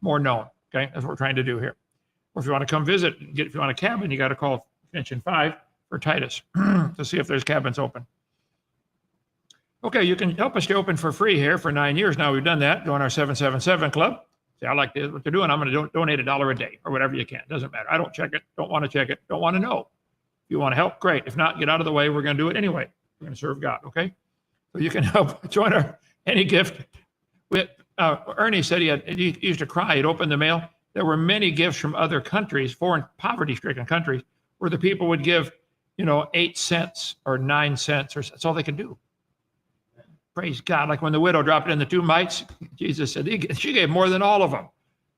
more known. Okay, that's what we're trying to do here. Or if you want to come visit, if you want a cabin, you got to call extension 5 for Titus to see if there's cabins open. Okay, you can help us stay open for free here for 9 years now. We've done that. Join our 777 club. Say, I like this, what they're doing. I'm going to donate $1 a day or whatever you can. Doesn't matter. I don't check it. Don't want to check it. Don't want to know. If you want to help, great. If not, get out of the way. We're going to do it anyway. We're going to serve God. Okay. So you can help join our any gift. Ernie said he used to cry. He'd open the mail. There were many gifts from other countries, foreign poverty-stricken countries, where the people would give, 8 cents or 9 cents, or that's all they could do. Praise God. Like when the widow dropped in the 2 mites, Jesus said she gave more than all of them.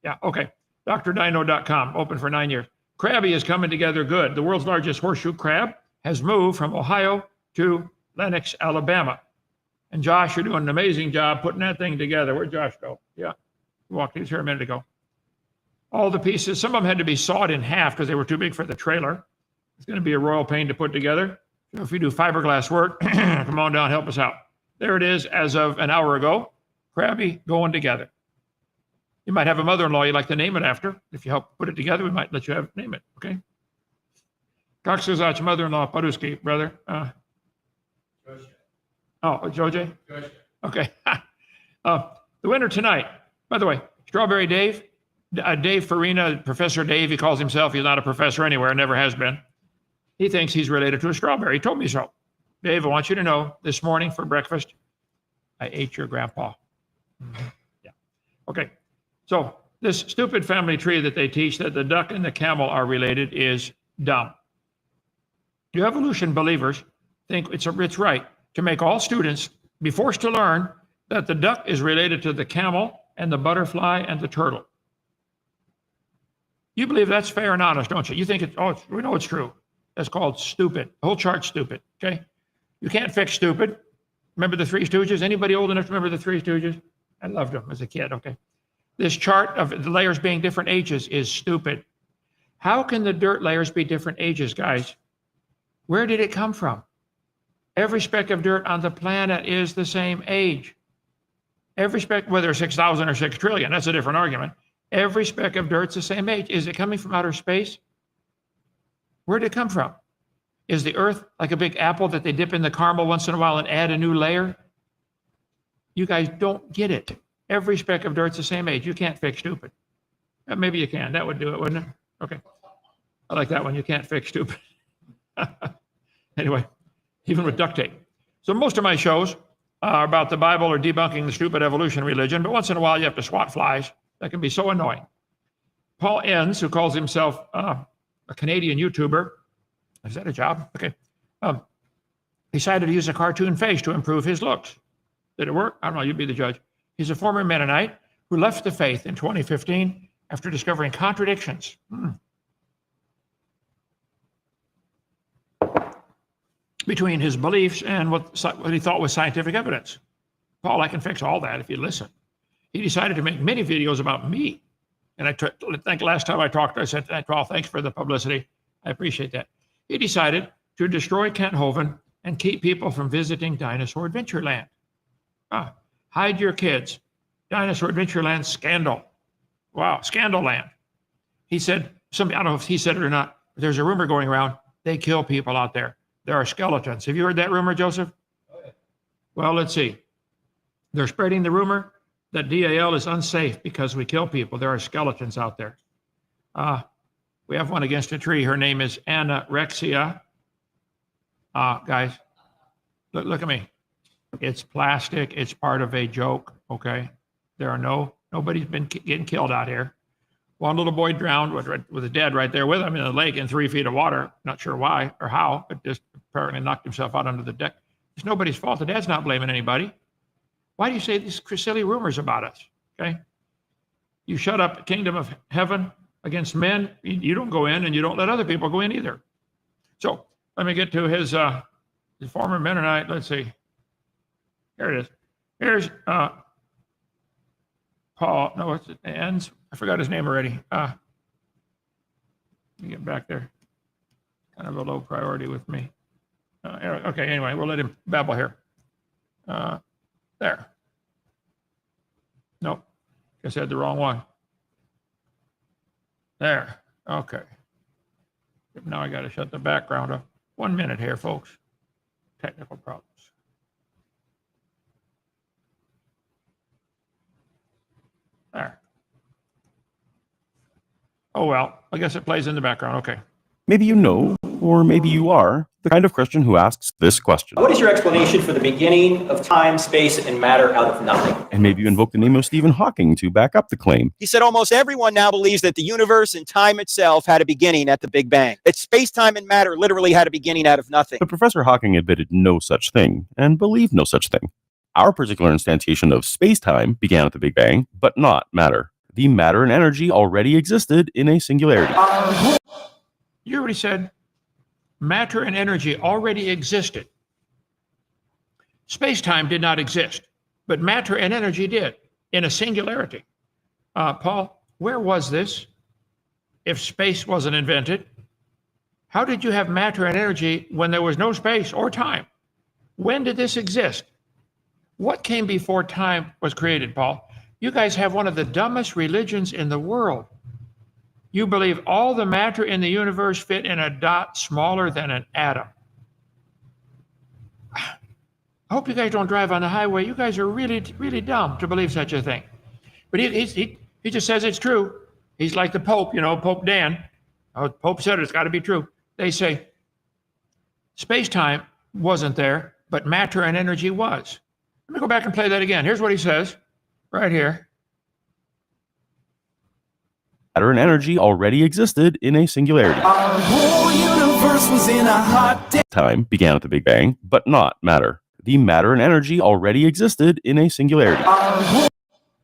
Yeah, okay. DrDino.com, open for 9 years. Crabby is coming together good. The world's largest horseshoe crab has moved from Ohio to Lenox, Alabama. And Josh, you're doing an amazing job putting that thing together. Where'd Josh go? Yeah, he walked in here a minute ago. All the pieces, some of them had to be sawed in half because they were too big for the trailer. It's going to be a royal pain to put together. So if you do fiberglass work, come on down, help us out. There it is as of an hour ago. Crabby going together. You might have a mother-in-law you'd like to name it after. If you help put it together, we might let you name it, okay? Kakshazach, mother-in-law, Paruski, brother. Joj? Okay. The winner tonight, by the way, Strawberry Dave, Dave Farina, Professor Dave, he calls himself. He's not a professor anywhere, never has been. He thinks he's related to a strawberry. He told me so. Dave, I want you to know, this morning for breakfast, I ate your grandpa. Mm-hmm. Yeah. Okay. So this stupid family tree that they teach that the duck and the camel are related is dumb. You evolution believers think it's right to make all students be forced to learn that the duck is related to the camel and the butterfly and the turtle. You believe that's fair and honest, don't you? You think we know it's true. That's called stupid. The whole chart's stupid, okay? You can't fix stupid. Remember the Three Stooges? Anybody old enough to remember the Three Stooges? I loved them as a kid, okay? This chart of the layers being different ages is stupid. How can the dirt layers be different ages, guys? Where did it come from? Every speck of dirt on the planet is the same age. Every speck, whether 6,000 or 6 trillion, that's a different argument. Every speck of dirt's the same age. Is it coming from outer space? Where did it come from? Is the earth like a big apple that they dip in the caramel once in a while and add a new layer? You guys don't get it. Every speck of dirt's the same age. You can't fix stupid. Maybe you can. That would do it, wouldn't it? Okay. I like that one. You can't fix stupid. Anyway, even with duct tape. So most of my shows are about the Bible or debunking the stupid evolution religion, but once in a while you have to swat flies. That can be so annoying. Paul Enns, who calls himself a Canadian YouTuber, is that a job? Okay. Decided to use a cartoon face to improve his looks. Did it work? I don't know. You'd be the judge. He's a former Mennonite who left the faith in 2015 after discovering contradictions between his beliefs and what he thought was scientific evidence. Paul, I can fix all that if you listen. He decided to make many videos about me. And I think last time I talked, I said, Paul, thanks for the publicity. I appreciate that. He decided to destroy Kent Hovind and keep people from visiting Dinosaur Adventureland. Hide your kids. Dinosaur Adventureland scandal. Wow, scandal land. He said, I don't know if he said it or not, but there's a rumor going around, they kill people out there. There are skeletons. Have you heard that rumor, Joseph? Oh, yeah. Well, let's see. They're spreading the rumor that DAL is unsafe because we kill people. There are skeletons out there. We have one against a tree. Her name is Anorexia. Guys, look at me. It's plastic. It's part of a joke, okay? Nobody's been getting killed out here. One little boy drowned with a dad right there with him in the lake in 3 feet of water. Not sure why or how, but just apparently knocked himself out under the deck. It's nobody's fault. The dad's not blaming anybody. Why do you say these silly rumors about us, okay? You shut up the kingdom of heaven against men. You don't go in, and you don't let other people go in either. So let me get to his former Mennonite. Let's see. Here it is. Here's Paul. No, it's Enns. I forgot his name already. Let me get back there. Kind of a low priority with me. Okay, anyway, we'll let him babble here. There. Nope. Guess I had the wrong one. There. Okay. Now I got to shut the background off. 1 minute here, folks. Technical problems. There. Oh, well, I guess it plays in the background. Okay. Maybe you know, or maybe you are, the kind of Christian who asks this question. What is your explanation for the beginning of time, space, and matter out of nothing? And maybe you invoke the name of Stephen Hawking to back up the claim. He said almost everyone now believes that the universe and time itself had a beginning at the Big Bang. That space, time, and matter literally had a beginning out of nothing. But Professor Hawking admitted no such thing, and believed no such thing. Our particular instantiation of space-time began at the Big Bang, but not matter. The matter and energy already existed in a singularity. You already said matter and energy already existed. Space-time did not exist, but matter and energy did in a singularity. Paul, where was this if space wasn't invented? How did you have matter and energy when there was no space or time? When did this exist? What came before time was created, Paul? You guys have one of the dumbest religions in the world. You believe all the matter in the universe fit in a dot smaller than an atom. I hope you guys don't drive on the highway. You guys are really, really dumb to believe such a thing. But he just says it's true. He's like the Pope, Pope Dan. Oh, Pope said it's got to be true. They say space-time wasn't there, but matter and energy was. Let me go back and play that again. Here's what he says right here. Matter and energy already existed in a singularity. Our whole universe was in a hot day. Time began at the Big Bang, but not matter. The matter and energy already existed in a singularity.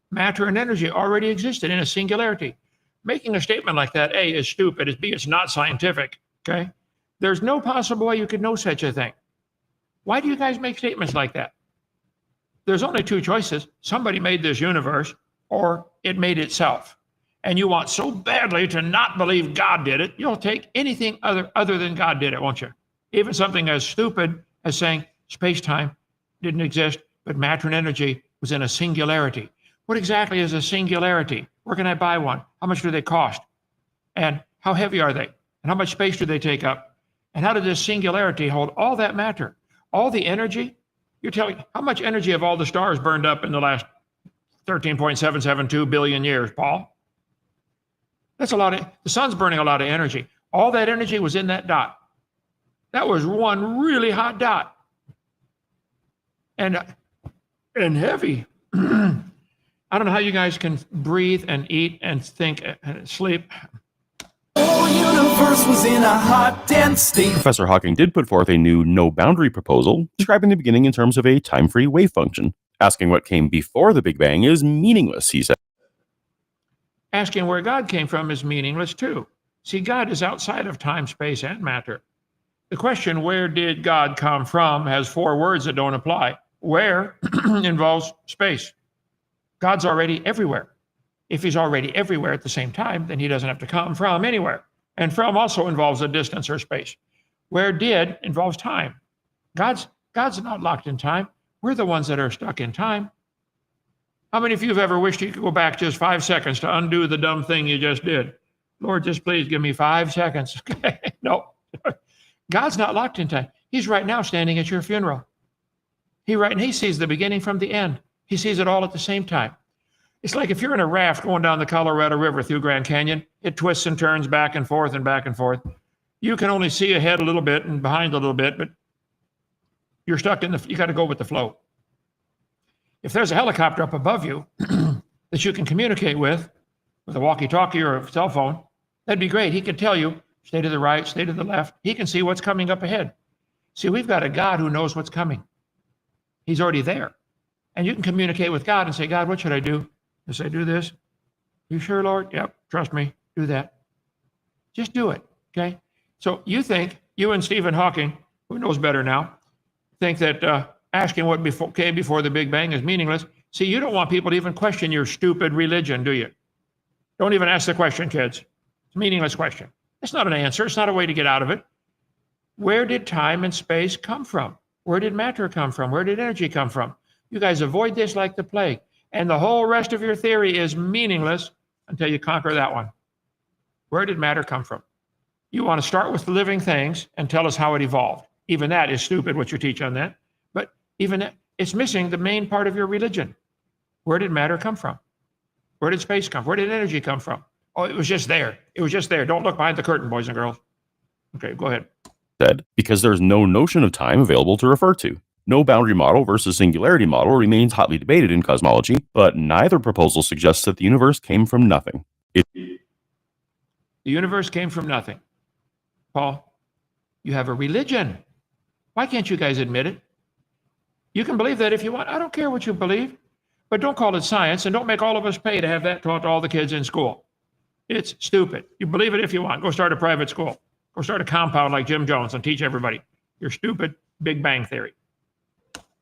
Matter and energy already existed in a singularity. Making a statement like that, A, is stupid, is B, it's not scientific, okay? There's no possible way you could know such a thing. Why do you guys make statements like that? There's only two choices. Somebody made this universe, or it made itself. And you want so badly to not believe God did it, you'll take anything other than God did it, won't you? Even something as stupid as saying space-time didn't exist, but matter and energy was in a singularity. What exactly is a singularity? Where can I buy one? How much do they cost? And how heavy are they? And how much space do they take up? And how did this singularity hold all that matter? All the energy? You're telling me, how much energy have all the stars burned up in the last 13.772 billion years, Paul? That's a lot of, the sun's burning a lot of energy. All that energy was in that dot. That was one really hot dot. And heavy. I don't know how you guys can breathe and eat and think and sleep. The whole universe was in a hot, dense state. Professor Hawking did put forth a new no-boundary proposal, describing the beginning in terms of a time-free wave function. Asking what came before the Big Bang is meaningless, he said. Asking where God came from is meaningless too. See, God is outside of time, space, and matter. The question, where did God come from, has four words that don't apply. Where involves space. God's already everywhere. If he's already everywhere at the same time, then he doesn't have to come from anywhere. And from also involves a distance or space. Where did involves time. God's not locked in time. We're the ones that are stuck in time. How many of you have ever wished you could go back just 5 seconds to undo the dumb thing you just did? Lord, just please give me 5 seconds. No. God's not locked in time. He's right now standing at your funeral. He sees the beginning from the end. He sees it all at the same time. It's like if you're in a raft going down the Colorado River through Grand Canyon, it twists and turns back and forth and back and forth. You can only see ahead a little bit and behind a little bit, but you're stuck you got to go with the flow. If there's a helicopter up above you that you can communicate with a walkie-talkie or a cell phone, that'd be great. He can tell you, stay to the right, stay to the left. He can see what's coming up ahead. See, we've got a God who knows what's coming. He's already there. And you can communicate with God and say, God, what should I do? You say, do this. You sure, Lord? Yep, trust me, do that. Just do it, okay? So you and Stephen Hawking, who knows better now, think that asking what came before the Big Bang is meaningless. See, you don't want people to even question your stupid religion, do you? Don't even ask the question, kids. It's a meaningless question. It's not an answer. It's not a way to get out of it. Where did time and space come from? Where did matter come from? Where did energy come from? You guys avoid this like the plague. And the whole rest of your theory is meaningless until you conquer that one. Where did matter come from? You want to start with living things and tell us how it evolved. Even that is stupid, what you teach on that. But even that, it's missing the main part of your religion. Where did matter come from? Where did space come from? Where did energy come from? Oh, it was just there. It was just there. Don't look behind the curtain, boys and girls. Okay, go ahead. Said, because there's no notion of time available to refer to. No boundary model versus singularity model remains hotly debated in cosmology, but neither proposal suggests that the universe came from nothing. The universe came from nothing. Paul, you have a religion. Why can't you guys admit it? You can believe that if you want. I don't care what you believe, but don't call it science and don't make all of us pay to have that taught to all the kids in school. It's stupid. You believe it if you want. Go start a private school. Go start a compound like Jim Jones and teach everybody your stupid Big Bang Theory.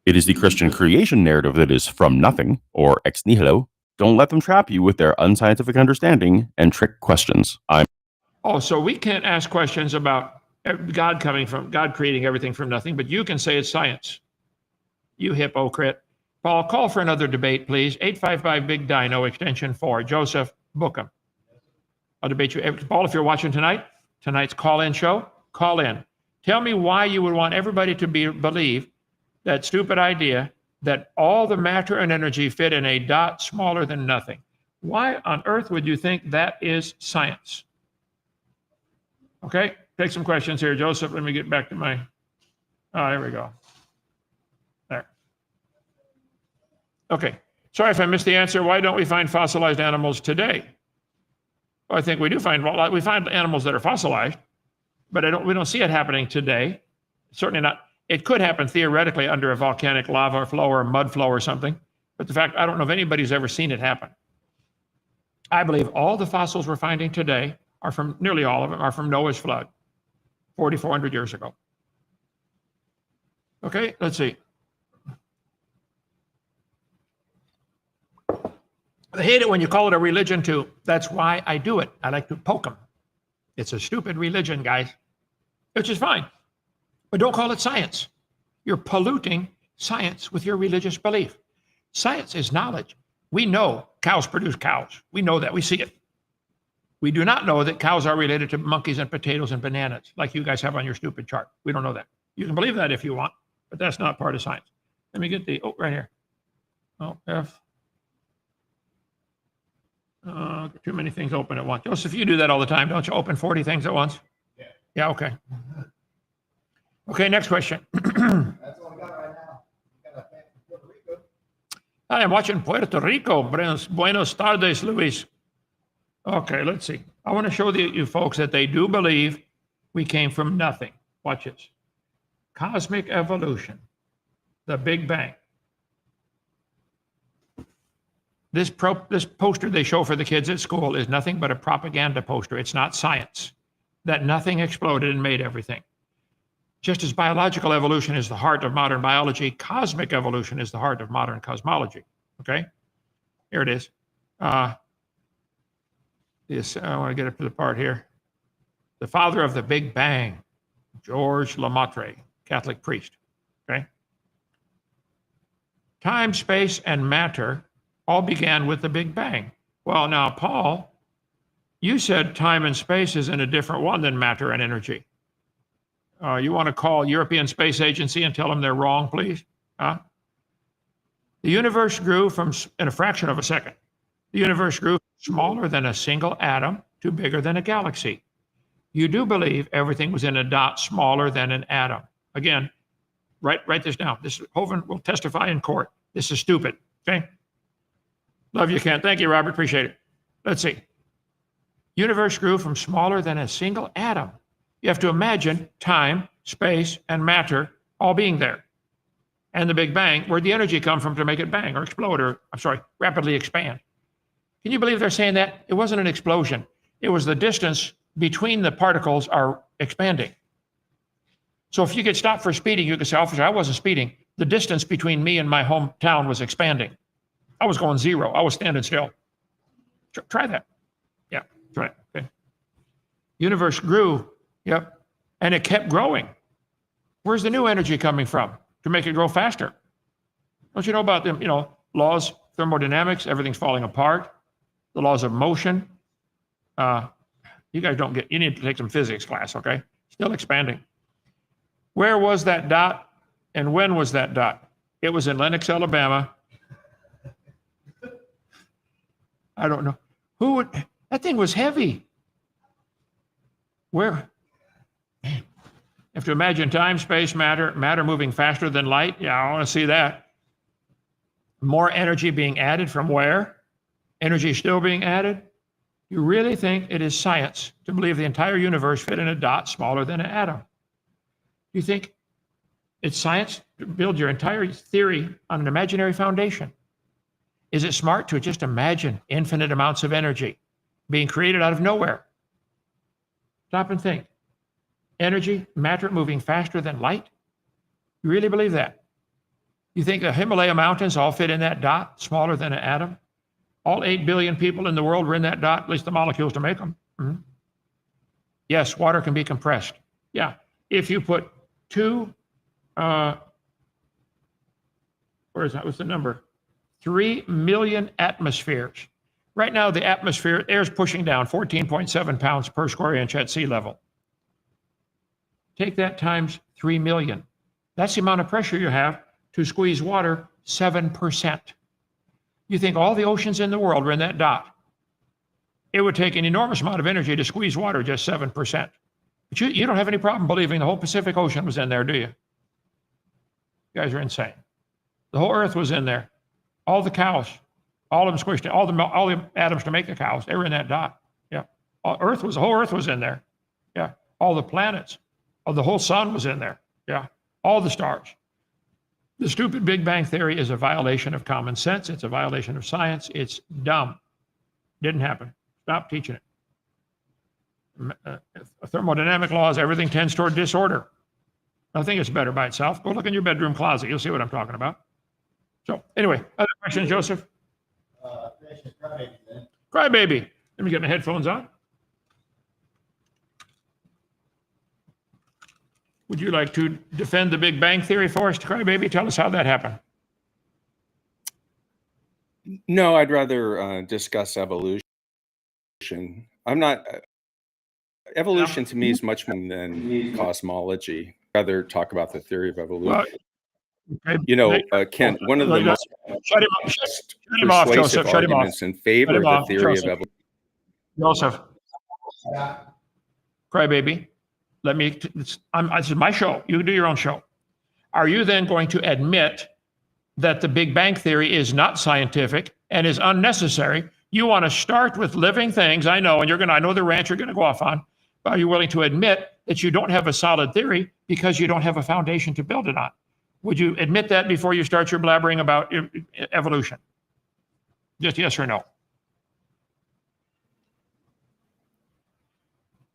It is the Christian creation narrative that is from nothing, or ex nihilo. Don't let them trap you with their unscientific understanding and trick questions. Oh, so we can't ask questions about God creating everything from nothing, but you can say it's science. You hypocrite. Paul, call for another debate, please. 855 Big Dino, extension 4. Joseph Bookham. I'll debate you. Paul, if you're watching tonight's call-in show, call in. Tell me why you would want everybody to believe that stupid idea that all the matter and energy fit in a dot smaller than nothing. Why on earth would you think that is science? Okay, take some questions here, Joseph. Let me get back to my, there we go. There. Okay, sorry if I missed the answer. Why don't we find fossilized animals today? Well, I think we do find animals that are fossilized, but we don't see it happening today. Certainly not. It could happen theoretically under a volcanic lava flow or mud flow or something, but the fact, I don't know if anybody's ever seen it happen. I believe all the fossils we're finding today are from, nearly all of them are from Noah's flood, 4,400 years ago. Okay, let's see. I hate it when you call it a religion too. That's why I do it. I like to poke them. It's a stupid religion, guys, which is fine. But don't call it science. You're polluting science with your religious belief. Science is knowledge. We know cows produce cows. We know that. We see it. We do not know that cows are related to monkeys and potatoes and bananas, like you guys have on your stupid chart. We don't know that. You can believe that if you want, but that's not part of science. Let me get right here. Oh, F. Too many things open at once. Joseph, you do that all the time, don't you? Open 40 things at once? Yeah, okay. Okay, next question. That's all we got right now. We got a fan from Puerto Rico. I am watching Puerto Rico. Buenos tardes, Luis. Okay, let's see. I want to show you folks that they do believe we came from nothing. Watch this. Cosmic evolution, the Big Bang. This poster they show for the kids at school is nothing but a propaganda poster. It's not science. That nothing exploded and made everything. Just as biological evolution is the heart of modern biology, cosmic evolution is the heart of modern cosmology. Okay? Here it is. I want to get up to the part here. The father of the Big Bang, George Lemaitre, Catholic priest. Okay? Time, space, and matter all began with the Big Bang. Well, now, Paul, you said time and space is in a different one than matter and energy. You want to call European Space Agency and tell them they're wrong, please? Huh? The universe grew in a fraction of a second. The universe grew smaller than a single atom to bigger than a galaxy. You do believe everything was in a dot smaller than an atom. Again, write this down. Hovind will testify in court. This is stupid, okay? Love you, Ken. Thank you, Robert. Appreciate it. Let's see. Universe grew from smaller than a single atom. You have to imagine time, space, and matter all being there. And the Big Bang, where'd the energy come from to make it bang or explode or, rapidly expand? Can you believe they're saying that? It wasn't an explosion. It was the distance between the particles are expanding. So if you get stopped for speeding, you can say, officer, I wasn't speeding. The distance between me and my hometown was expanding. I was going 0. I was standing still. Try that. Yeah, try it. Okay. Universe grew. Yep. And it kept growing. Where's the new energy coming from to make it grow faster? Don't you know about them, laws, thermodynamics, everything's falling apart, the laws of motion. You guys don't get, you need to take some physics class, okay? Still expanding. Where was that dot and when was that dot? It was in Lenox, Alabama. I don't know. Who would, that thing was heavy. Where? Man, you have to imagine time, space, matter, matter moving faster than light. Yeah, I want to see that. More energy being added from where? Energy still being added? You really think it is science to believe the entire universe fit in a dot smaller than an atom? You think it's science to build your entire theory on an imaginary foundation? Is it smart to just imagine infinite amounts of energy being created out of nowhere? Stop and think. Energy, matter moving faster than light? You really believe that? You think the Himalaya mountains all fit in that dot, smaller than an atom? All 8 billion people in the world were in that dot, at least the molecules to make them. Mm-hmm. Yes, water can be compressed. Yeah, if you put two, where is that? What's the number? 3 million atmospheres. Right now, the atmosphere, air is pushing down 14.7 pounds per square inch at sea level. Take that times 3 million. That's the amount of pressure you have to squeeze water 7%. You think all the oceans in the world were in that dot. It would take an enormous amount of energy to squeeze water just 7%. But you don't have any problem believing the whole Pacific Ocean was in there, do you? You guys are insane. The whole Earth was in there. All the cows, all of them squished in, all the atoms to make the cows, they were in that dot. Yeah. The whole Earth was in there. Yeah. All the planets, the whole sun was in there. Yeah. All the stars. The stupid Big Bang Theory is a violation of common sense. It's a violation of science. It's dumb. Didn't happen. Stop teaching it. Thermodynamic laws, everything tends toward disorder. Nothing is better by itself. Go look in your bedroom closet. You'll see what I'm talking about. So anyway, other questions, Joseph? Creation of Crybaby then. Crybaby. Let me get my headphones on. Would you like to defend the Big Bang Theory for us, Crybaby? Tell us how that happened. No, I'd rather discuss evolution. I'm not. Evolution to me is much more than cosmology. I'd rather talk about the theory of evolution. Well, okay. You know, Ken, one of the most Shut him off, persuasive Joseph. Shut him off. arguments in favor Shut of him the off, theory Joseph. of evolution. Joseph, Yeah. Crybaby, this is my show. You can do your own show. Are you then going to admit that the Big Bang Theory is not scientific and is unnecessary? You want to start with living things, I know, and I know the rant you're going to go off on, but are you willing to admit that you don't have a solid theory because you don't have a foundation to build it on? Would you admit that before you start your blabbering about evolution? Just yes or no.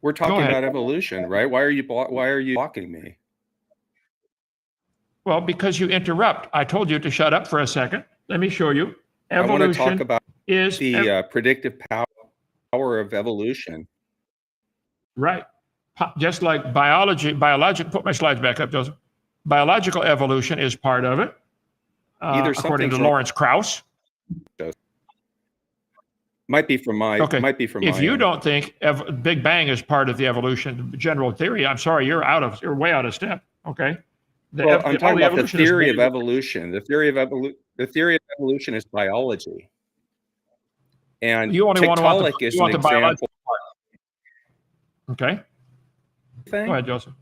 We're talking ahead. about evolution, right? Why are you blocking me? Well, because you interrupt. I told you to shut up for a second. Let me show you. I want to Evolution talk about is the predictive power of evolution. right. Just like biological. Put my slides back up, Joseph. Biological evolution is part of it, Either according to something's wrong- Lawrence Krauss. Might be from my. Okay. Might be from. If my you end. don't think Big Bang is part of the evolution general theory, I'm sorry, you're way out of step. Okay. Well, I'm talking about the evolution is theory of made- evolution. The theory of evolution is biology, and You only want Tiktaalik is you an want the example. biological part. Okay. Thing. Go ahead, Joseph.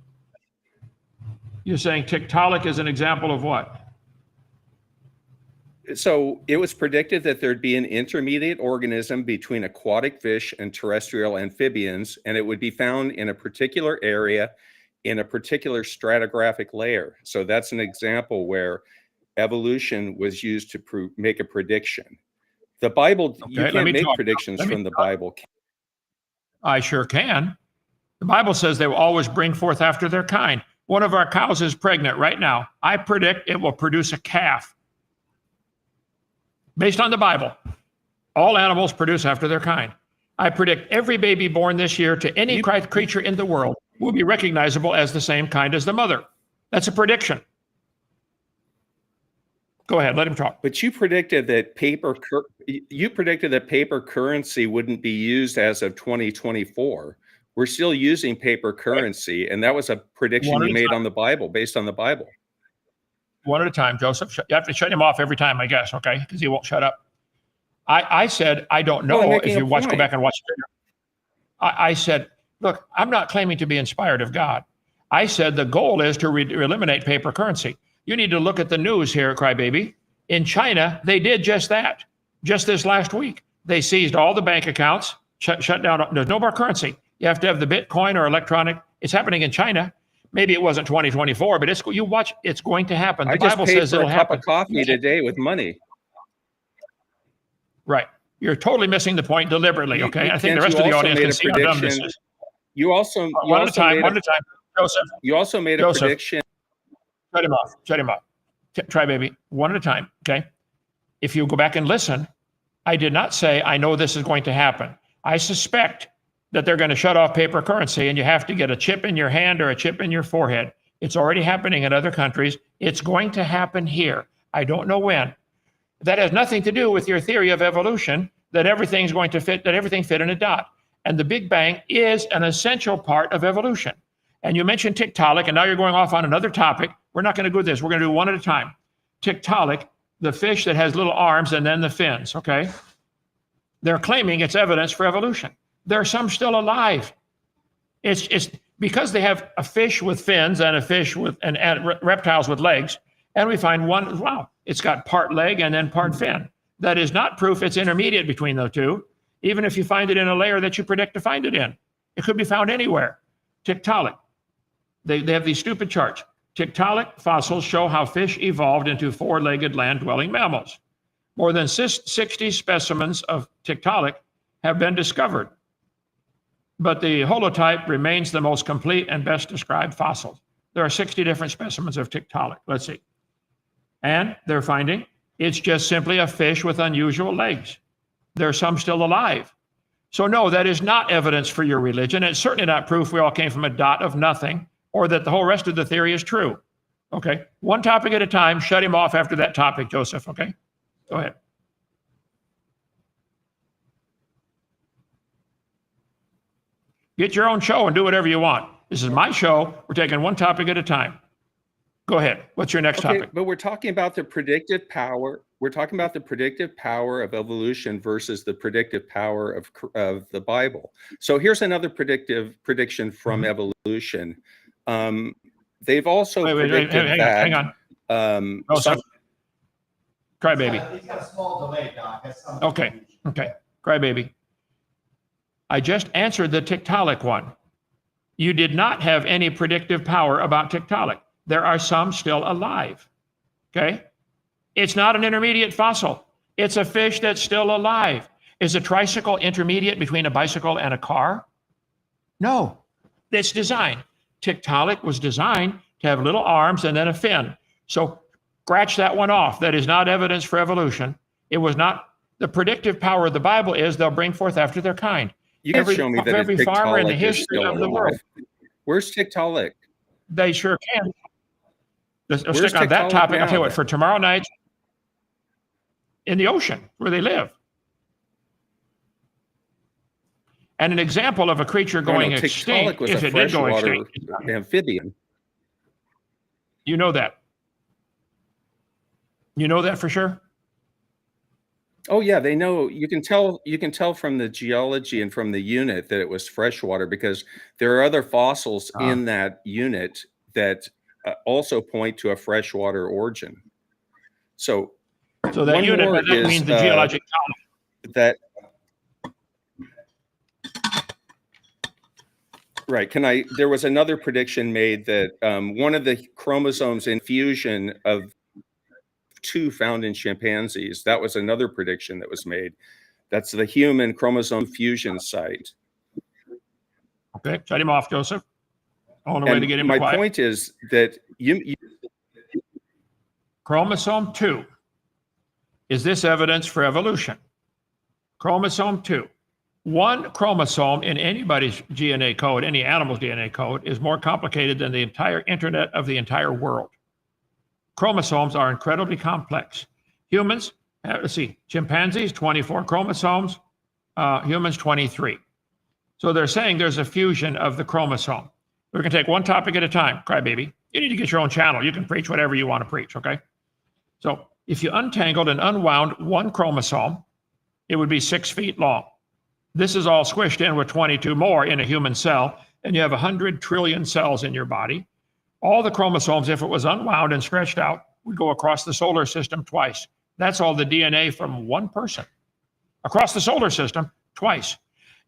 You're saying Tiktaalik is an example of what? So it was predicted that there'd be an intermediate organism between aquatic fish and terrestrial amphibians, and it would be found in a particular area in a particular stratigraphic layer. So that's an example where evolution was used to make a prediction. The Bible, you Okay, let can't me make talk. predictions Let me from the talk. Bible. I sure can. The Bible says they will always bring forth after their kind. One of our cows is pregnant right now. I predict it will produce a calf. Based on the Bible, all animals produce after their kind. I predict every baby born this year to any creature in the world will be recognizable as the same kind as the mother. That's a prediction. Go ahead, let him talk. But you predicted that paper currency wouldn't be used as of 2024. We're still using paper currency, and that was a prediction One at you a made time. on the Bible, based on the Bible. One at a time, Joseph. You have to shut him off every time, I guess, okay? Because he won't shut up. I said, I don't Well, I'm know. making If a you watch, go point. back and watch the video. I said, look, I'm not claiming to be inspired of God. I said the goal is to eliminate paper currency. You need to look at the news here, crybaby. In China, they did just that. Just this last week, they seized all the bank accounts, shut down. There's no more currency. You have to have the Bitcoin or electronic. It's happening in China. Maybe it wasn't 2024, but you watch. It's going to happen. The I just Bible paid says for it'll a cup happen. of coffee today with money. Right. You're totally missing the point deliberately. Okay. I think the rest of the audience can see how dumb this is. You also One at a time. One at a time. Joseph. You also made a Joseph. prediction. Shut him off. Shut him off. Try, baby. One at a time. Okay. If you go back and listen, I did not say I know this is going to happen. I suspect that they're going to shut off paper currency, and you have to get a chip in your hand or a chip in your forehead. It's already happening in other countries. It's going to happen here. I don't know when. That has nothing to do with your theory of evolution, that everything's going to fit, that everything fit in a dot. And the Big Bang is an essential part of evolution. And you mentioned Tiktaalik, and now you're going off on another topic. We're not going to go with this. We're going to do one at a time. Tiktaalik, the fish that has little arms and then the fins, okay? They're claiming it's evidence for evolution. There are some still alive. It's because they have a fish with fins and a fish with and reptiles with legs, and we find one, wow, it's got part leg and then part fin. That is not proof it's intermediate between the two, even if you find it in a layer that you predict to find it in. It could be found anywhere. Tiktaalik. They have these stupid charts. Tiktaalik fossils show how fish evolved into four-legged land-dwelling mammals. More than 60 specimens of Tiktaalik have been discovered, but the holotype remains the most complete and best described fossil. There are 60 different specimens of Tiktaalik. Let's see. And they're finding it's just simply a fish with unusual legs. There are some still alive. So no, that is not evidence for your religion. It's certainly not proof we all came from a dot of nothing, or that the whole rest of the theory is true. Okay, one topic at a time. Shut him off after that topic, Joseph, okay? Go ahead. Get your own show and do whatever you want. This is my show. We're taking one topic at a time. Go ahead. What's your next topic? But we're talking about the predictive power. We're talking about the predictive power of evolution versus the predictive power of the Bible. So here's another prediction from evolution. They've also predicted hang on. some- Crybaby. He's got a small delay, Doc. That's some Okay. Crybaby. I just answered the Tiktaalik one. You did not have any predictive power about Tiktaalik. There are some still alive. Okay? It's not an intermediate fossil. It's a fish that's still alive. Is a tricycle intermediate between a bicycle and a car? No. It's designed. Tiktaalik was designed to have little arms and then a fin. So scratch that one off. That is not evidence for evolution. It was not. The predictive power of the Bible is they'll bring forth after their kind. You can show me that every farmer in the Tiktaalik is history still of the world. alive. Where's Tiktaalik? They sure can. Let's Where's stick on that Tiktaalik topic. I'll now, tell you what, then? for tomorrow night, in the ocean where they live. And an example of a creature going No, extinct, Tiktaalik was if a it did go freshwater extinct. amphibian. You know that. You know that for sure? Oh yeah, they know. You can tell from the geology and from the unit that it was freshwater, because there are other fossils in that unit that also point to a freshwater origin. So So that one unit, more that is, means the geologic column. that right. There was another prediction made that one of the chromosomes in fusion of two found in chimpanzees, that was another prediction that was made. That's the human chromosome fusion site. Okay, shut him off, Joseph. On the way And to get him my quiet. point is that Chromosome 2. Is this evidence for evolution? Chromosome 2. One chromosome in anybody's DNA code, any animal's DNA code, is more complicated than the entire internet of the entire world. Chromosomes are incredibly complex. Humans, let's see, chimpanzees, 24 chromosomes, humans, 23. So they're saying there's a fusion of the chromosome. We're going to take one topic at a time, crybaby. You need to get your own channel. You can preach whatever you want to preach, okay? So if you untangled and unwound one chromosome, it would be 6 feet long. This is all squished in with 22 more in a human cell, and you have 100 trillion cells in your body. All the chromosomes, if it was unwound and stretched out, would go across the solar system twice. That's all the DNA from one person. Across the solar system twice.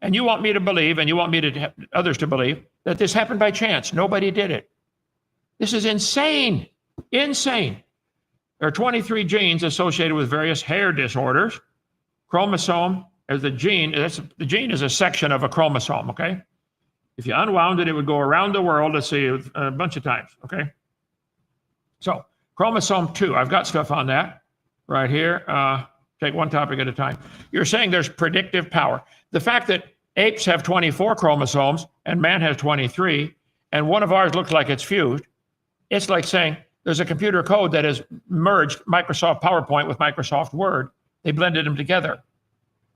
And you want me to believe, and you want me to others to believe, that this happened by chance. Nobody did it. This is insane. Insane. There are 23 genes associated with various hair disorders. Chromosome is the gene. The gene is a section of a chromosome, okay? If you unwound it, it would go around the world, let's see, a bunch of times, okay? So chromosome 2, I've got stuff on that right here. Take one topic at a time. You're saying there's predictive power. The fact that apes have 24 chromosomes and man has 23, and one of ours looks like it's fused, it's like saying there's a computer code that has merged Microsoft PowerPoint with Microsoft Word. They blended them together.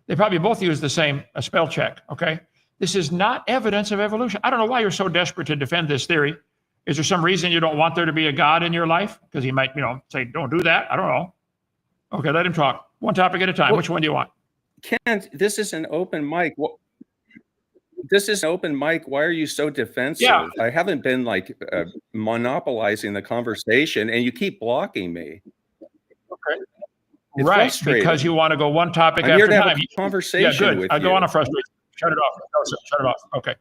They probably both use the same spell check, okay? This is not evidence of evolution. I don't know why you're so desperate to defend this theory. Is there some reason you don't want there to be a God in your life? Because he might, say, don't do that. I don't know. Okay, let him talk. One topic at a time. Which one do you want? Ken, this is an open mic. This is an open mic. Why are you so defensive? Yeah. I haven't been monopolizing the conversation, and you keep blocking me. Okay. It's Right, frustrating. because you want to go one topic I'm after here to have time. a conversation Yeah, good. with I you. go on a frustration. Shut it off. No, shut it off. Okay.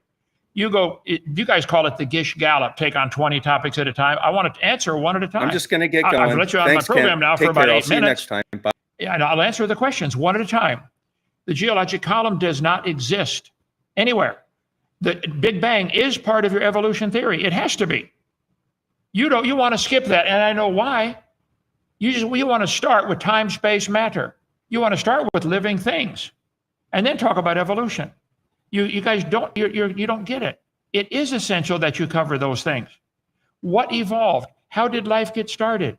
You guys call it the Gish Gallop, take on 20 topics at a time. I want to answer one at a time. I'm just going to get going. I've let you on Thanks, my program Ken. now Take for about care. I'll 8 see you minutes. next time. Bye. Yeah, and I'll answer the questions one at a time. The geologic column does not exist anywhere. The Big Bang is part of your evolution theory. It has to be. You want to skip that, and I know why. You want to start with time, space, matter. You want to start with living things, and then talk about evolution. You guys don't you don't get it. It is essential that you cover those things. What evolved? How did life get started?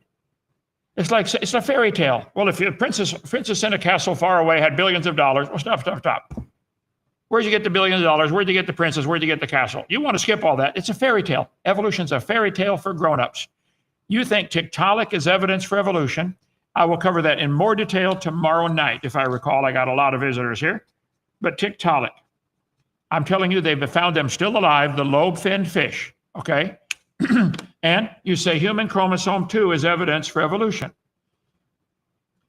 It's a fairy tale. Well, if a princess in a castle far away had billions of dollars, well, stop. Where'd you get the billions of dollars? Where'd you get the princess? Where'd you get the castle? You want to skip all that. It's a fairy tale. Evolution's a fairy tale for grown-ups. You think Tiktaalik is evidence for evolution. I will cover that in more detail tomorrow night. If I recall, I got a lot of visitors here. But Tiktaalik, I'm telling you, they've found them still alive, the lobe-finned fish, okay? And you say human chromosome 2 is evidence for evolution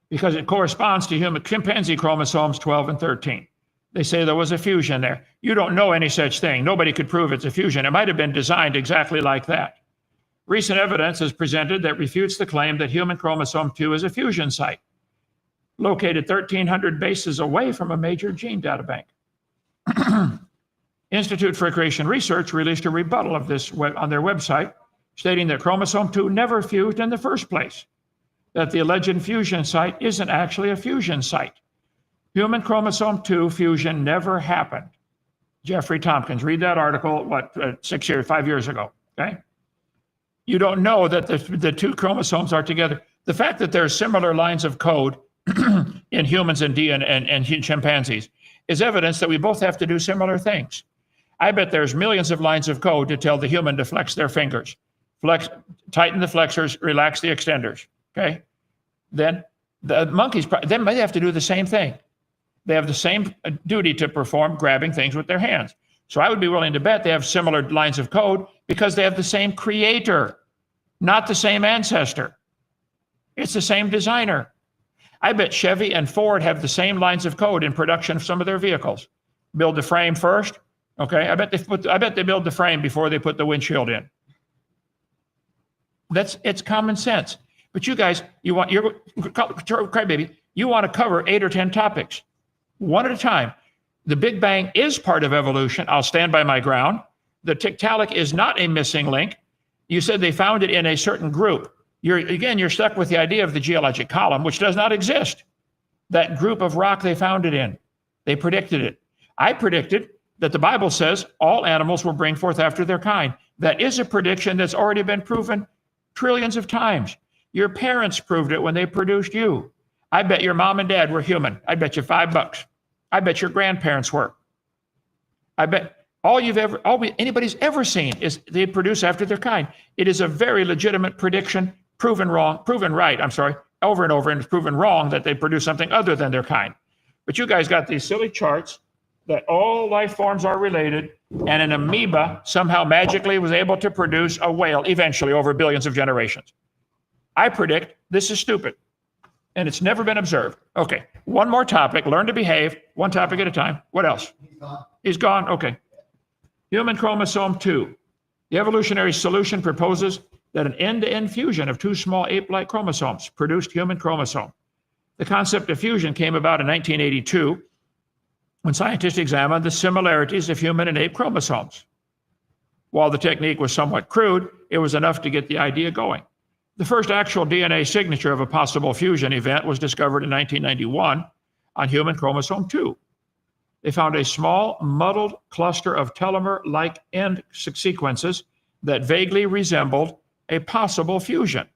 because it corresponds to human chimpanzee chromosomes 12 and 13. They say there was a fusion there. You don't know any such thing. Nobody could prove it's a fusion. It might have been designed exactly like that. Recent evidence is presented that refutes the claim that human chromosome 2 is a fusion site, located 1,300 bases away from a major gene databank. Institute for Creation Research released a rebuttal of this on their website, stating that chromosome 2 never fused in the first place, that the alleged fusion site isn't actually a fusion site. Human chromosome 2 fusion never happened. Jeffrey Tompkins, read that article, 5 years ago, okay? You don't know that the two chromosomes are together. The fact that there are similar lines of code in humans and chimpanzees is evidence that we both have to do similar things. I bet there's millions of lines of code to tell the human to flex their fingers. Tighten the flexors, relax the extenders, okay? Then the monkeys, they might have to do the same thing. They have the same duty to perform grabbing things with their hands. So I would be willing to bet they have similar lines of code because they have the same creator, not the same ancestor. It's the same designer. I bet Chevy and Ford have the same lines of code in production of some of their vehicles. Build the frame first, okay? I bet they build the frame before they put the windshield in. It's common sense. But you guys, you want to cover 8 or 10 topics, one at a time. The Big Bang is part of evolution. I'll stand by my ground. The Tiktaalik is not a missing link. You said they found it in a certain group. You're stuck with the idea of the geologic column, which does not exist. That group of rock they found it in. They predicted it. I predicted that the Bible says all animals will bring forth after their kind. That is a prediction that's already been proven trillions of times. Your parents proved it when they produced you. I bet your mom and dad were human. I bet you $5. I bet your grandparents were. I bet anybody's ever seen is they produce after their kind. It is a very legitimate prediction, proven right, over and over, and it's proven wrong that they produce something other than their kind. But you guys got these silly charts that all life forms are related, and an amoeba somehow magically was able to produce a whale eventually over billions of generations. I predict this is stupid, and it's never been observed. Okay, one more topic, learn to behave, one topic at a time. What else? He's gone. He's gone, okay. Human chromosome 2. The evolutionary solution proposes that an end-to-end fusion of two small ape-like chromosomes produced human chromosome. The concept of fusion came about in 1982 when scientists examined the similarities of human and ape chromosomes. While the technique was somewhat crude, it was enough to get the idea going. The first actual DNA signature of a possible fusion event was discovered in 1991 on human chromosome 2. They found a small, muddled cluster of telomere-like end sequences that vaguely resembled a possible fusion.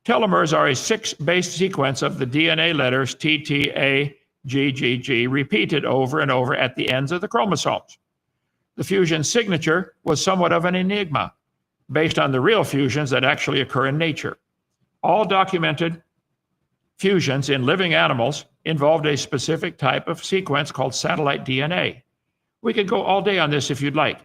Telomeres are a 6-base sequence of the DNA letters T, T, A, G, G, G, repeated over and over at the ends of the chromosomes. The fusion signature was somewhat of an enigma, based on the real fusions that actually occur in nature. All documented fusions in living animals involved a specific type of sequence called satellite DNA. We could go all day on this if you'd like.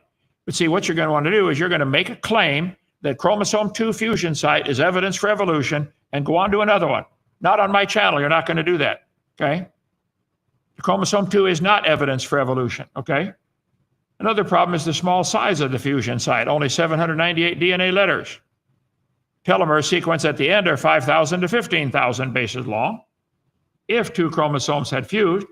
But see, what you're going to want to do is you're going to make a claim that chromosome 2 fusion site is evidence for evolution and go on to another one. Not on my channel, you're not going to do that, okay? Chromosome 2 is not evidence for evolution, okay? Another problem is the small size of the fusion site, only 798 DNA letters. Telomere sequence at the end are 5,000 to 15,000 bases long. If 2 chromosomes had fused,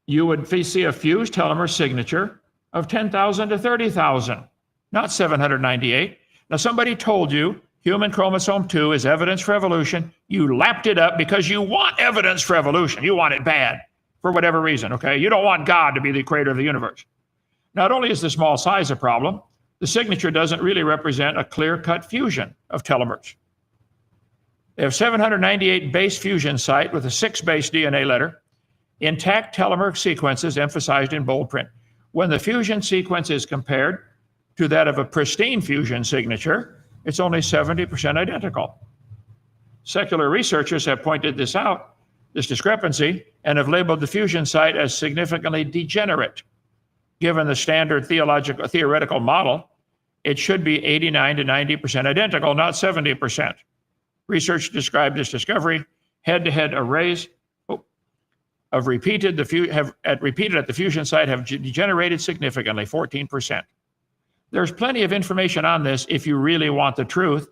you would see a fused telomere signature of 10,000 to 30,000, not 798. Now, somebody told you human chromosome 2 is evidence for evolution. You lapped it up because you want evidence for evolution. You want it bad for whatever reason, okay? You don't want God to be the creator of the universe. Not only is the small size a problem, the signature doesn't really represent a clear-cut fusion of telomeres. They have 798 base fusion site with a 6-base DNA letter, intact telomere sequences emphasized in bold print. When the fusion sequence is compared to that of a pristine fusion signature, it's only 70% identical. Secular researchers have pointed this out, this discrepancy, and have labeled the fusion site as significantly degenerate. Given the standard theoretical model, it should be 89 to 90% identical, not 70%. Research described this discovery, head-to-head arrays of repeated at the fusion site have degenerated significantly, 14%. There's plenty of information on this if you really want the truth.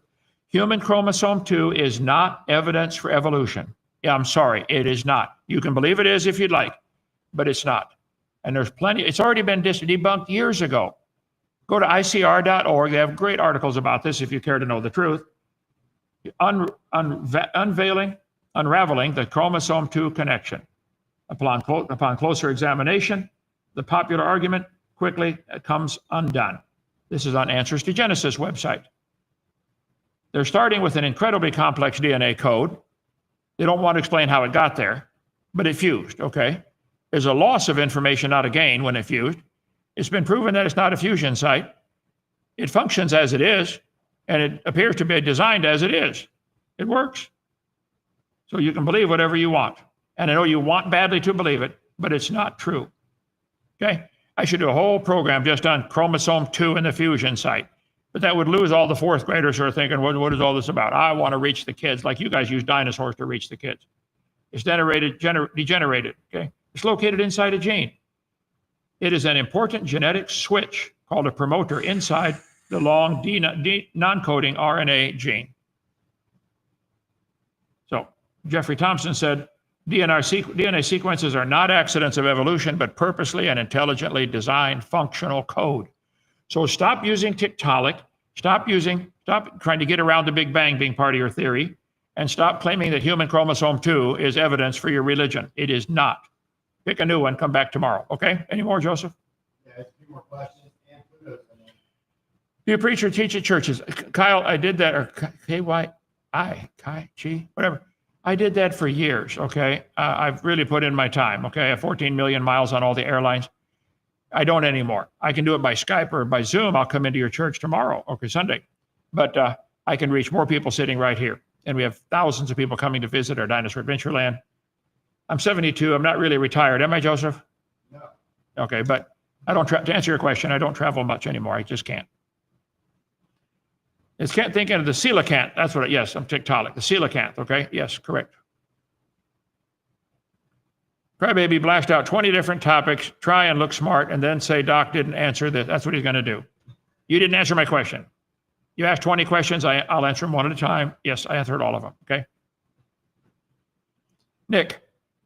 Human chromosome 2 is not evidence for evolution. Yeah, I'm sorry, it is not. You can believe it is if you'd like, but it's not. And there's plenty, it's already been debunked years ago. Go to ICR.org, they have great articles about this if you care to know the truth. Unraveling the chromosome 2 connection. Upon closer examination, the popular argument quickly comes undone. This is on Answers to Genesis website. They're starting with an incredibly complex DNA code. They don't want to explain how it got there, but it fused, okay? There's a loss of information, not a gain, when it fused. It's been proven that it's not a fusion site. It functions as it is, and it appears to be designed as it is. It works. So you can believe whatever you want. And I know you want badly to believe it, but it's not true. Okay? I should do a whole program just on chromosome 2 and the fusion site. But that would lose all the fourth graders who are thinking, what is all this about? I want to reach the kids, like you guys use dinosaurs to reach the kids. It's degenerated, okay? It's located inside a gene. It is an important genetic switch called a promoter inside the long non-coding RNA gene. So Jeffrey Thompson said, DNA sequences are not accidents of evolution, but purposely and intelligently designed functional code. So stop using Tiktaalik, stop trying to get around the Big Bang being part of your theory, and stop claiming that human chromosome 2 is evidence for your religion. It is not. Pick a new one, come back tomorrow, okay? Any more, Joseph? Yeah, there's a few more questions. And Pluto's in there. Do you preach or teach at churches? Kyle, I did that, or K-Y-I, Chi, whatever. I did that for years, okay? I've really put in my time, okay? I have 14 million miles on all the airlines. I don't anymore. I can do it by Skype or by Zoom. I'll come into your church tomorrow, okay, Sunday. But I can reach more people sitting right here. And we have thousands of people coming to visit our Dinosaur Adventureland. I'm 72. I'm not really retired. Am I, Joseph? No. Okay, but I don't, to answer your question, I don't travel much anymore. I just can't. It's can't think of the coelacanth. That's what yes, I'm Tiktaalik. The coelacanth, okay? Yes, correct. Crybaby blast out 20 different topics, try and look smart, and then say Doc didn't answer this. That's what he's going to do. You didn't answer my question. You asked 20 questions. I'll answer them one at a time. Yes, I answered all of them, okay? Nick,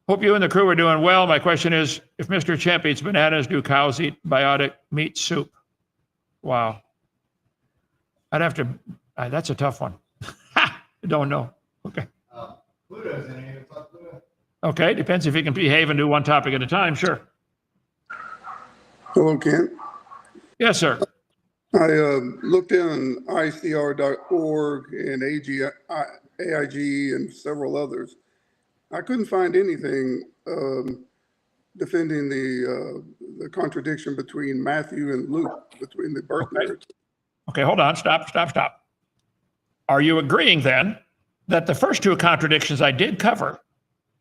hope you and the crew are doing well. My question is, if Mr. Chimp eats bananas, do cows eat biotic meat soup? Wow. I'd have to, that's a tough one. I don't know. Okay. Pluto's in here. What's up, Pluto? Okay, depends if you can behave and do one topic at a time, sure. Hello, Kent. Yes, sir. I looked in ICR.org and AIG and several others. I couldn't find anything defending the contradiction between Matthew and Luke, between the birth narrative. Okay, hold on, stop. Are you agreeing then that the first two contradictions I did cover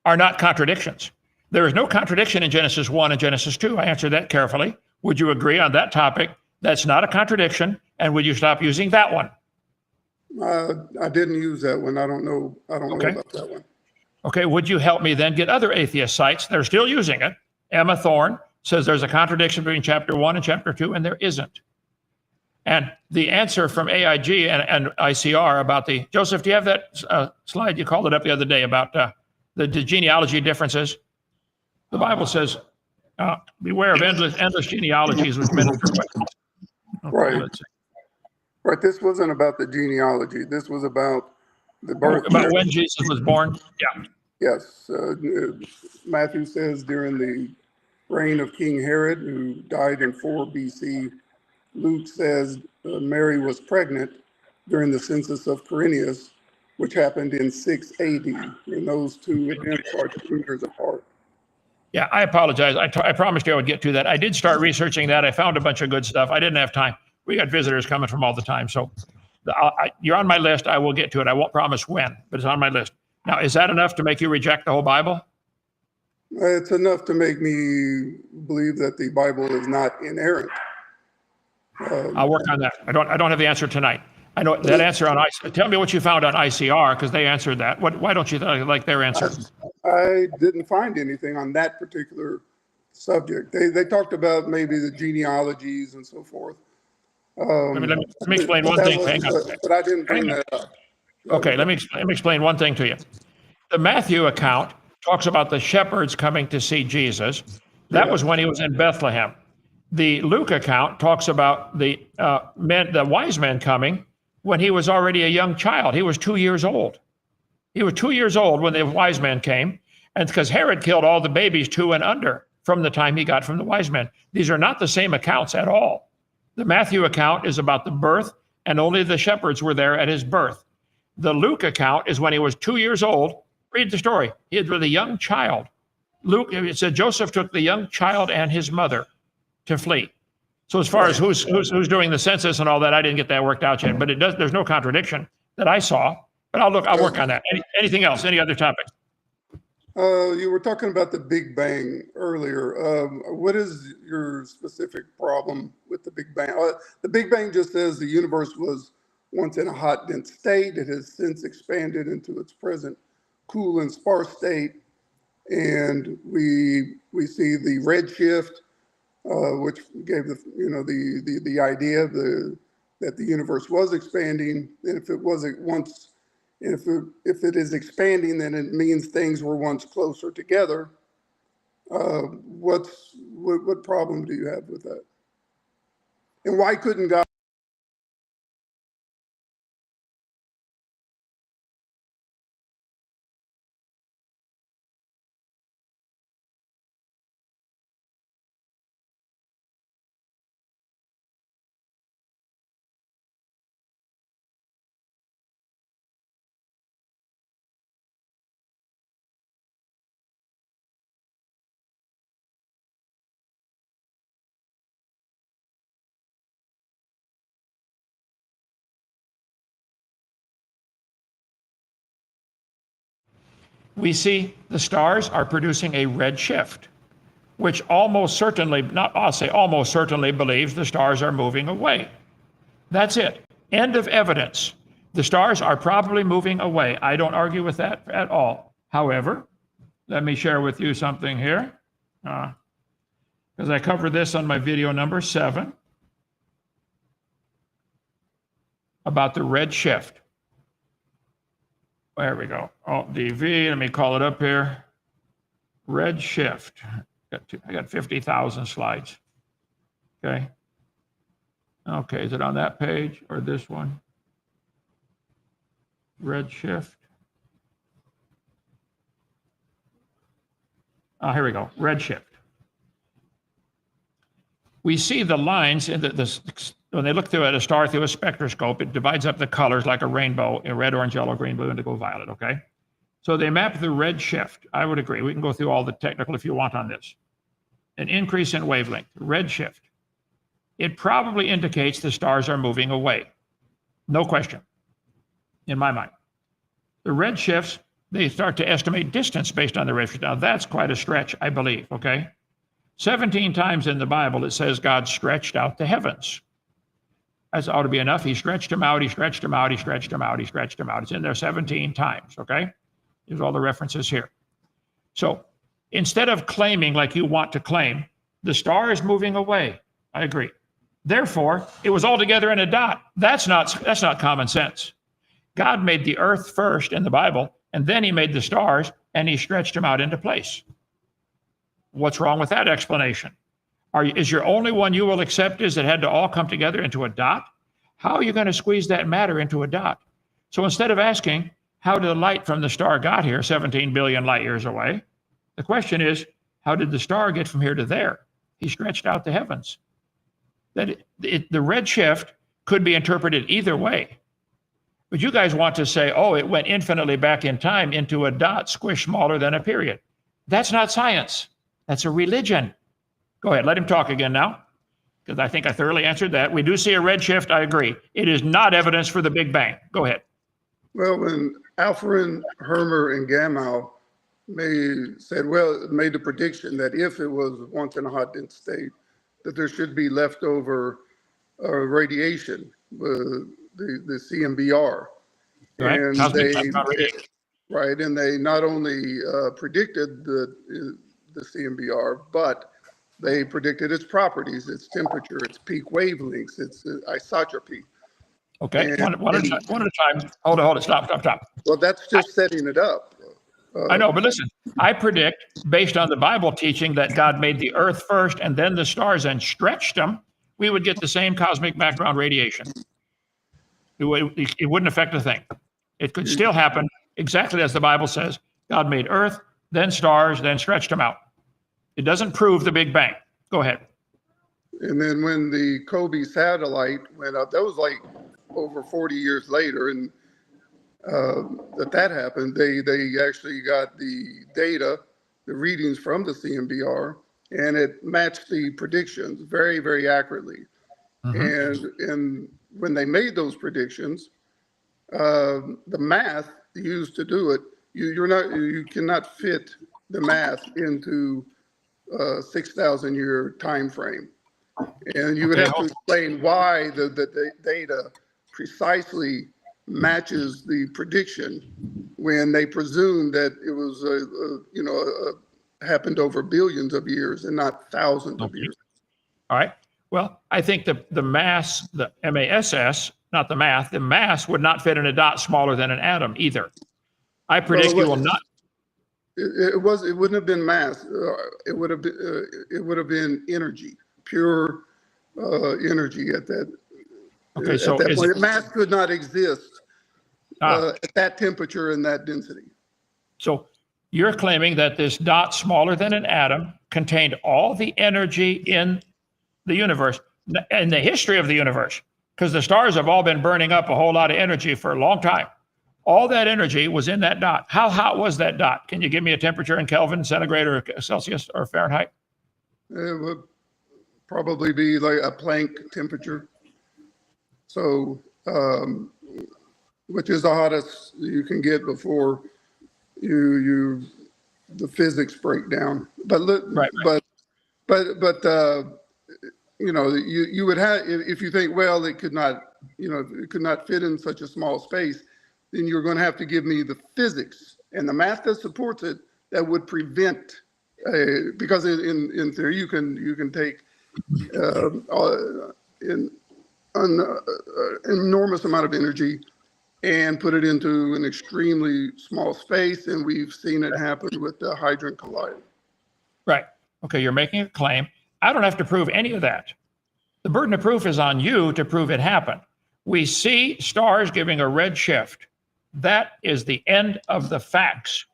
are not contradictions? There is no contradiction in Genesis 1 and Genesis 2. I answered that carefully. Would you agree on that topic? That's not a contradiction. And would you stop using that one? I didn't use that one. I don't know Okay. about that one. Okay, would you help me then get other atheist sites? They're still using it. Emma Thorne says there's a contradiction between chapter 1 and chapter 2, and there isn't. And the answer from AIG and ICR about the, Joseph, do you have that slide? You called it up the other day about the genealogy differences. The Bible says, beware of endless genealogies which men perplex. Okay, Right. let's see. Right. This wasn't about the genealogy. This was about the birth. About when Jesus was born? Yeah. Yes. Matthew says during the reign of King Herod, who died in 4 BC. Luke says Mary was pregnant during the census of Quirinius, which happened in 6 AD. And those two events are 2 years apart. Yeah, I apologize. I promised you I would get to that. I did start researching that. I found a bunch of good stuff. I didn't have time. We got visitors coming from all the time. So you're on my list. I will get to it. I won't promise when, but it's on my list. Now, is that enough to make you reject the whole Bible? It's enough to make me believe that the Bible is not inerrant. I'll work on that. I don't have the answer tonight. I know that answer on ICR. Tell me what you found on ICR, because they answered that. Why don't you like their answer? I didn't find anything on that particular subject. They talked about maybe the genealogies and so forth. Let me explain one thing. Hang on. But I didn't bring that up. Okay, let me explain one thing to you. The Matthew account talks about the shepherds coming to see Jesus. That was when he was in Bethlehem. The Luke account talks about the wise men coming when he was already a young child. He was 2 years old. He was 2 years old when the wise men came, and because Herod killed all the babies 2 and under from the time he got from the wise men. These are not the same accounts at all. The Matthew account is about the birth, and only the shepherds were there at his birth. The Luke account is when he was 2 years old. Read the story. He was a young child. Luke, it said Joseph took the young child and his mother to flee. So as far as who's doing the census and all that, I didn't get that worked out yet. But there's no contradiction that I saw. But I'll work on that. Anything else? Any other topic? You were talking about the Big Bang earlier. What is your specific problem with the Big Bang? The Big Bang just says the universe was once in a hot, dense state. It has since expanded into its present cool and sparse state. And we see the redshift, which gave the idea that the universe was expanding. And if it wasn't once, if it is expanding, then it means things were once closer together. What problem do you have with that? And why couldn't God we see the stars are producing a red shift, which almost certainly, I'll say almost certainly believes the stars are moving away. That's it. End of evidence. The stars are probably moving away. I don't argue with that at all. However, let me share with you something here, because I covered this on my video number 7 about the red shift. There we go. Alt DV, let me call it up here. Red shift. I got 50,000 slides. Okay. Okay, is it on that page or this one? Red shift. Oh, here we go. Red shift. We see the lines in when they look through a star through a spectroscope, it divides up the colors like a rainbow in red, orange, yellow, green, blue, indigo, violet, okay? So they map the red shift. I would agree. We can go through all the technical if you want on this. An increase in wavelength, red shift. It probably indicates the stars are moving away. No question, in my mind. The red shifts, they start to estimate distance based on the red shift. Now that's quite a stretch, I believe, okay? 17 times in the Bible, it says God stretched out the heavens. That ought to be enough. He stretched them out, he stretched them out, he stretched them out, he stretched them out. It's in there 17 times, okay? There's all the references here. So instead of claiming like you want to claim, the star is moving away. I agree. Therefore, it was all together in a dot. That's not common sense. God made the earth first in the Bible, and then he made the stars, and he stretched them out into place. What's wrong with that explanation? Is your only one you will accept is it had to all come together into a dot? How are you going to squeeze that matter into a dot? So instead of asking, how did the light from the star got here 17 billion light years away? The question is, how did the star get from here to there? He stretched out the heavens. The red shift could be interpreted either way. But you guys want to say, oh, it went infinitely back in time into a dot squished smaller than a period. That's not science. That's a religion. Go ahead, let him talk again now, because I think I thoroughly answered that. We do see a red shift, I agree. It is not evidence for the Big Bang. Go ahead. Well, when Alfred, Hermer, and Gamow made the prediction that if it was once in a hot dense state, that there should be leftover radiation, the CMBR. Right. And they not only predicted the CMBR, but they predicted its properties, its temperature, its peak wavelengths, its isotropy. Okay, And- one at a time. Hold it, stop. Well, that's just setting it up. I know, but listen, I predict, based on the Bible teaching that God made the earth first and then the stars and stretched them, we would get the same cosmic background radiation. It wouldn't affect a thing. It could still happen exactly as the Bible says. God made earth, then stars, then stretched them out. It doesn't prove the Big Bang. Go ahead. And then when the Kobe satellite went up, that was like over 40 years later, and that happened. They actually got the data, the readings from the CMBR, and it matched the predictions very, very accurately. And when they made those predictions, the math used to do it, you cannot fit the math into 6,000 year time frame. And you would have to explain why the data precisely matches the prediction when they presumed that it was happened over billions of years and not thousands of years. All right. Well, I think the mass, the MASS, not the math, the mass would not fit in a dot smaller than an atom either. I predict you will not. It wouldn't have been mass. It would have been energy, pure energy at that. Okay, so at that point, mass could not exist at that temperature and that density. So you're claiming that this dot smaller than an atom contained all the energy in the universe, in the history of the universe, because the stars have all been burning up a whole lot of energy for a long time. All that energy was in that dot. How hot was that dot? Can you give me a temperature in Kelvin, centigrade, or Celsius, or Fahrenheit? It would probably be like a Planck temperature. So, which is the hottest you can get before the physics break down. But Right. you know, you would have, if you think, well, it could not, you know, it could not fit in such a small space, then you're going to have to give me the physics and the math that supports it that would prevent, because in theory you can take an enormous amount of energy and put it into an extremely small space, and we've seen it happen with the Hadron Collider. Right. Okay, you're making a claim. I don't have to prove any of that. The burden of proof is on you to prove it happened. We see stars giving a red shift. That is the end of the facts.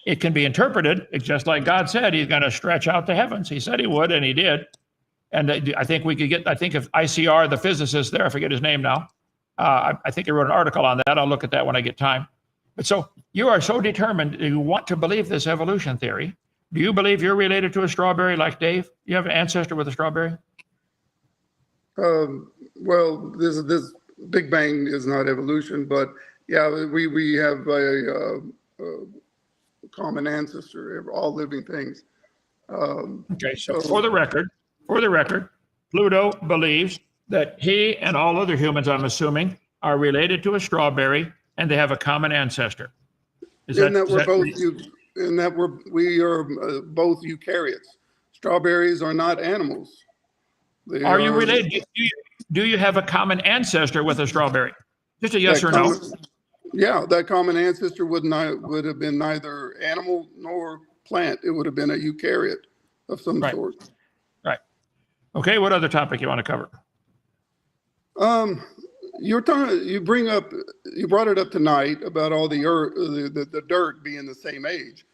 It can be interpreted, just like God said, he's going to stretch out the heavens. He said he would, and he did. And I think we could get, I think if ICR, the physicist there, I forget his name now, I think he wrote an article on that. I'll look at that when I get time. But so you are so determined, you want to believe this evolution theory. Do you believe you're related to a strawberry like Dave? You have an ancestor with a strawberry? Well, this Big Bang is not evolution, but yeah, we have a common ancestor, all living things. Okay, so for the record, Pluto believes that he and all other humans, I'm assuming, are related to a strawberry and they have a common ancestor. We are both eukaryotes. Strawberries are not animals. Are you related? Do you have a common ancestor with a strawberry? Just a yes or no. Yeah, that common ancestor would have been neither animal nor plant. It would have been a eukaryote of some sort. Right. Okay. What other topic you want to cover? You brought it up tonight about all the earth, the dirt being the same age.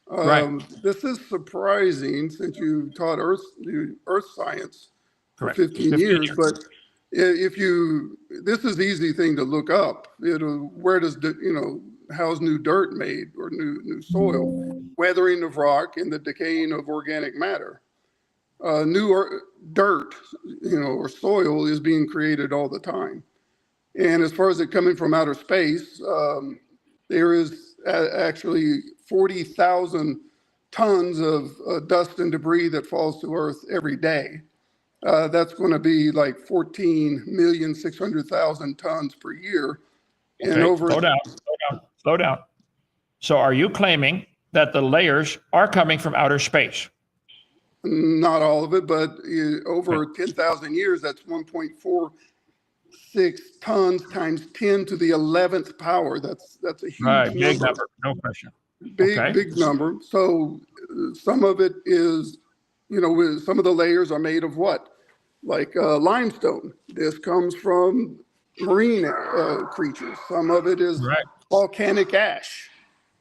Right. This is surprising since you taught earth science Correct. for 15 years, but this is the easy thing to look up. Where does how's new dirt made, or new soil, weathering of rock and the decaying of organic matter. Dirt, or soil is being created all the time. And as far as it coming from outer space, there is actually 40,000 tons of dust and debris that falls to Earth every day. That's going to be like 14,600,000 tons per year. And okay, slow down. So are you claiming that the layers are coming from outer space? Not all of it, but over 10,000 years, that's 1.46 tons times 10 to the 11th power. That's a huge number. Big number, no question. Big number. So some of it is, some of the layers are made of what? Like limestone. This comes from marine creatures. Some of it is volcanic ash.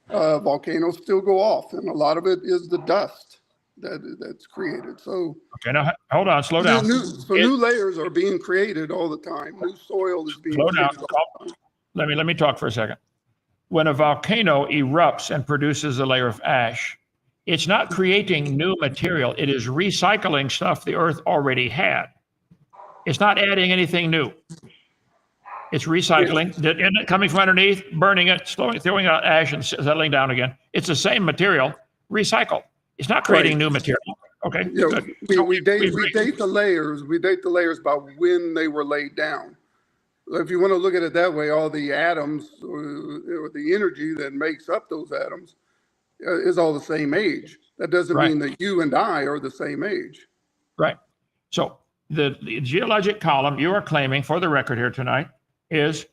Volcanoes still go off, and a lot of it is the dust that's created. So okay, now hold on, slow down. New layers are being created all the time. New soil is being created all the time. Let me talk for a second. When a volcano erupts and produces a layer of ash, it's not creating new material. It is recycling stuff the Earth already had. It's not adding anything new. It's recycling. Isn't it coming from underneath, burning it, throwing out ash and settling down again? It's the same material, recycled. It's not creating new material. Okay. We date the layers. We date the layers by when they were laid down. If you want to look at it that way, all the atoms or the energy that makes up those atoms is all the same age. That doesn't mean that you and I are the same age. Right. So the geologic column you are claiming, for the record here tonight, is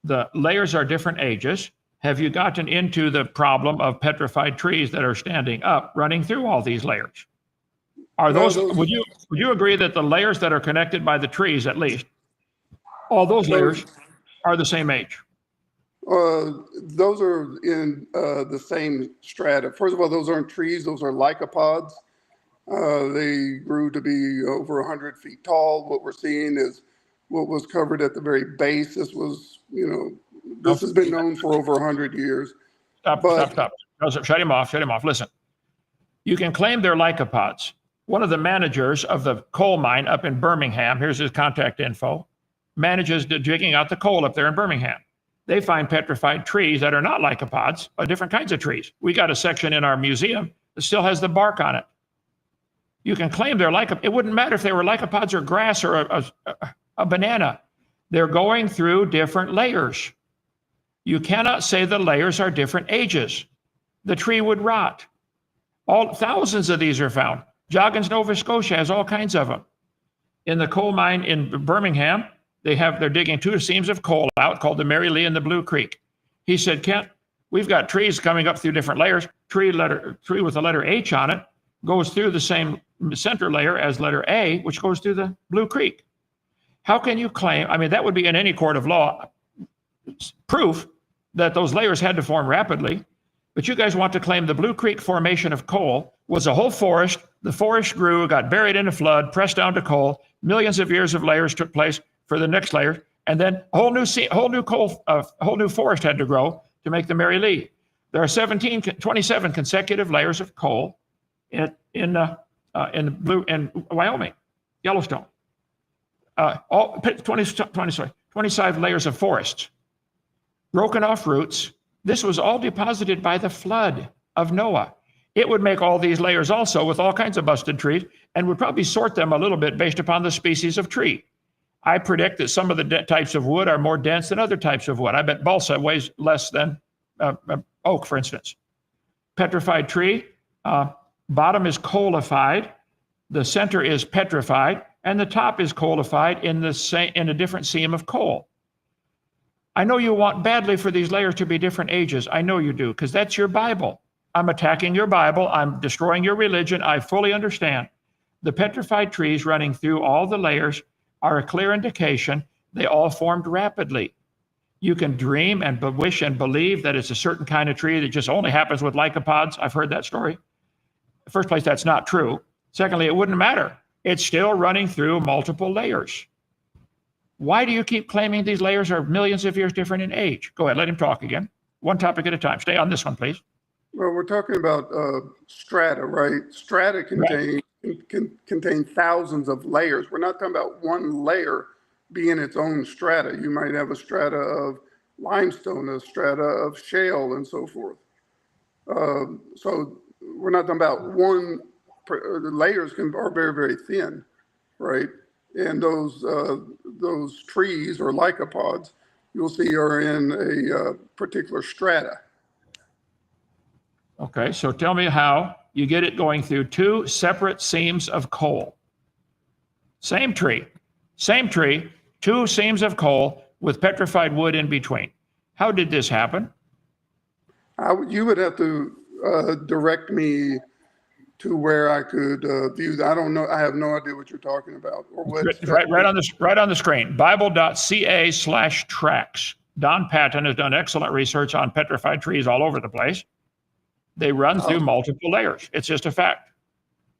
the layers are different ages. Have you gotten into the problem of petrified trees that are standing up, running through all these layers? Are those? Would you agree that the layers that are connected by the trees, at least, all those layers are the same age? Those are in the same strata. First of all, those aren't trees; those are lycopods. They grew to be over 100 feet tall. What we're seeing is what was covered at the very base. This was, this has been known for over 100 years. Stop. No, shut him off. Listen, you can claim they're lycopods. One of the managers of the coal mine up in Birmingham, here's his contact info, manages digging out the coal up there in Birmingham. they find petrified trees that are not lycopods, but different kinds of trees. We got a section in our museum that still has the bark on it. You can claim they're lycopods. It wouldn't matter if they were lycopods or grass or a banana. They're going through different layers. You cannot say the layers are different ages. The tree would rot. Thousands of these are found. Joggins, Nova Scotia has all kinds of them. In the coal mine in Birmingham, they're digging 2 seams of coal out called the Mary Lee and the Blue Creek. He said, Kent, we've got trees coming up through different layers. Tree with the letter H on it goes through the same center layer as letter A, which goes through the Blue Creek. How can you claim, I mean, that would be in any court of law, proof that those layers had to form rapidly. But you guys want to claim the Blue Creek formation of coal was a whole forest. The forest grew, got buried in a flood, pressed down to coal. Millions of years of layers took place for the next layer, and then a whole new forest had to grow to make the Mary Lee. There are 27 consecutive layers of coal in Wyoming, Yellowstone. 25 layers of forests, broken off roots. This was all deposited by the flood of Noah. It would make all these layers also with all kinds of busted trees and would probably sort them a little bit based upon the species of tree. I predict that some of the types of wood are more dense than other types of wood. I bet balsa weighs less than oak, for instance. Petrified tree, bottom is coalified, the center is petrified, and the top is coalified in a different seam of coal. I know you want badly for these layers to be different ages. I know you do, because that's your Bible. I'm attacking your Bible. I'm destroying your religion. I fully understand. The petrified trees running through all the layers are a clear indication they all formed rapidly. You can dream and wish and believe that it's a certain kind of tree that just only happens with lycopods. I've heard that story. In the first place, that's not true. Secondly, it wouldn't matter. It's still running through multiple layers. Why do you keep claiming these layers are millions of years different in age? Go ahead, let him talk again. One topic at a time. Stay on this one, please. Well, we're talking about strata, right? Strata contain thousands of layers. We're not talking about one layer being its own strata. You might have a strata of limestone, a strata of shale, and so forth. So we're not talking about one. The layers are very, very thin, right? And those trees or lycopods, you'll see, are in a particular strata. Okay, so tell me how you get it going through 2 separate seams of coal. Same tree, 2 seams of coal with petrified wood in between. How did this happen? You would have to direct me to where I could view that. I don't know. I have no idea what you're talking about or what. Right on the screen, bible.ca/tracks. Don Patton has done excellent research on petrified trees all over the place. They run through multiple layers. It's just a fact.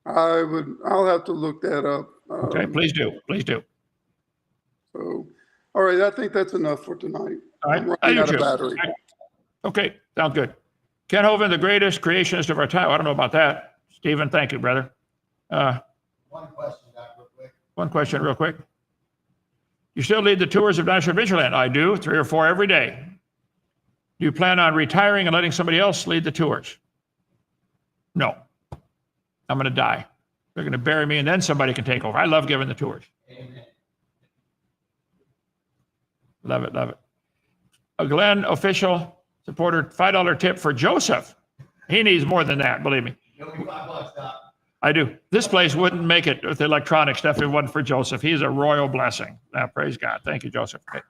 I'll have to look that up. Okay, please do. So, all right, I think that's enough for tonight. All right. I'm running out of battery. Okay, sounds good. Ken Hovind, the greatest creationist of our time. I don't know about that. Stephen, thank you, brother. One question, Doc, real quick. One question real quick. You still lead the tours of Dinosaur Adventureland? I do, 3 or 4 every day. Do you plan on retiring and letting somebody else lead the tours? No. I'm going to die. They're going to bury me and then somebody can take over. I love giving the tours. Amen. Love it. A Glenn official supporter, $5 tip for Joseph. He needs more than that, believe me. It'll be $5, Doc. I do. This place wouldn't make it with electronic stuff if it wasn't for Joseph. He's a royal blessing. Praise God. Thank you, Joseph. Okay.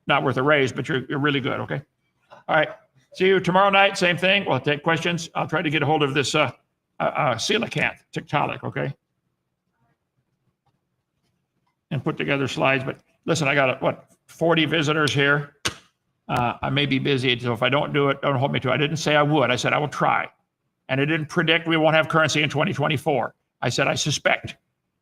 Not worth a raise, but you're really good, okay? All right. See you tomorrow night. Same thing. We'll take questions. I'll try to get a hold of this coelacanth, Tiktaalik, okay? And put together slides. But listen, I got, 40 visitors here. I may be busy, so if I don't do it, don't hold me to it. I didn't say I would. I said I will try. And I didn't predict we won't have currency in 2024. I said I suspect.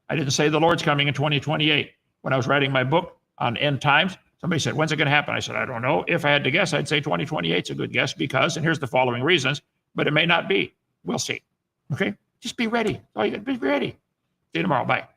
I didn't say the Lord's coming in 2028. When I was writing my book on end times, somebody said, when's it going to happen? I said, I don't know. If I had to guess, I'd say 2028 is a good guess because, and here's the following reasons, but it may not be. We'll see. Okay? Just be ready. All you got to be ready. See you tomorrow. Bye.